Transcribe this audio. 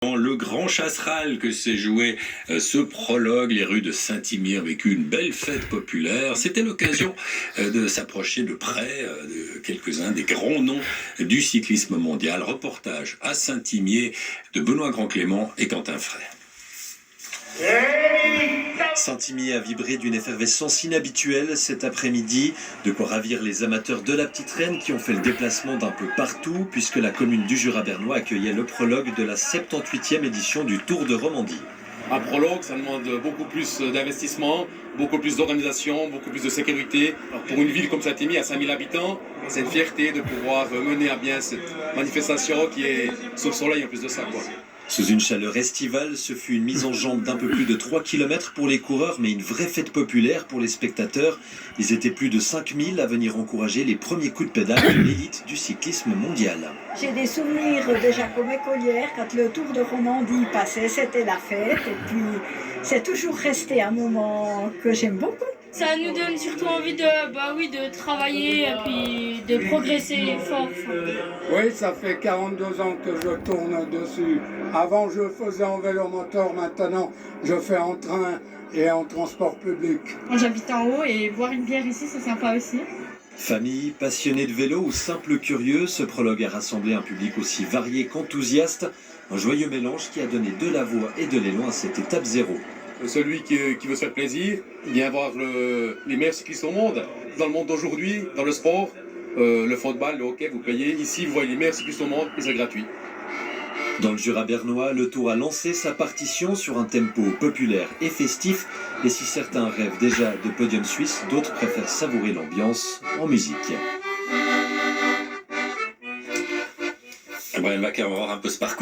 Dans le grand chasseral que s'est joué ce prologue, les rues de Saint-Imier ont vécu une belle fête populaire. C'était l'occasion de s'approcher de près de quelques-uns des grands noms du cyclisme mondial. Reportage à Saint-Imier de Benoît Grand-Clément et Quentin Frey. Saint-Imier a vibré d'une effervescence inhabituelle cet après-midi, de quoi ravir les amateurs de la Petite Reine qui ont fait le déplacement d'un peu partout, puisque la commune du Jura bernois accueillait le prologue de la 78e édition du Tour de Romandie. Un prologue, ça demande beaucoup plus d'investissement, beaucoup plus d'organisation, beaucoup plus de sécurité. Alors pour une ville comme Saint-Imier, à 5000 habitants, c'est une fierté de pouvoir mener à bien cette manifestation qui est sous le soleil en plus de ça, quoi. Sous une chaleur estivale, ce fut une mise en jambe d'un peu plus de 3 km pour les coureurs, mais une vraie fête populaire pour les spectateurs. Ils étaient plus de 5000 à venir encourager les premiers coups de pédale de l'élite du cyclisme mondial. J'ai des souvenirs déjà comme écolière, quand le Tour de Romandie passait, c'était la fête. Et puis, c'est toujours resté un moment que j'aime beaucoup. Ça nous donne surtout envie de travailler et puis de progresser fort. Oui, ça fait 42 ans que je tourne dessus. Avant, je faisais en vélomoteur, maintenant, je fais en train et en transport public. Moi, j'habite en haut et boire une bière ici, c'est sympa aussi. Famille, passionnés de vélo ou simples curieux, ce prologue a rassemblé un public aussi varié qu'enthousiaste. Un joyeux mélange qui a donné de la voix et de l'élan à cette étape zéro. Celui qui veut se faire plaisir, il vient voir les meilleurs cyclistes au monde. Dans le monde d'aujourd'hui, dans le sport, le football, le hockey, vous payez. Ici, vous voyez les meilleurs cyclistes au monde et c'est gratuit. Dans le Jura bernois, le Tour a lancé sa partition sur un tempo populaire et festif. Et si certains rêvent déjà de podium suisse, d'autres préfèrent savourer l'ambiance en musique. Brian Macker, on va voir un peu ce parcours.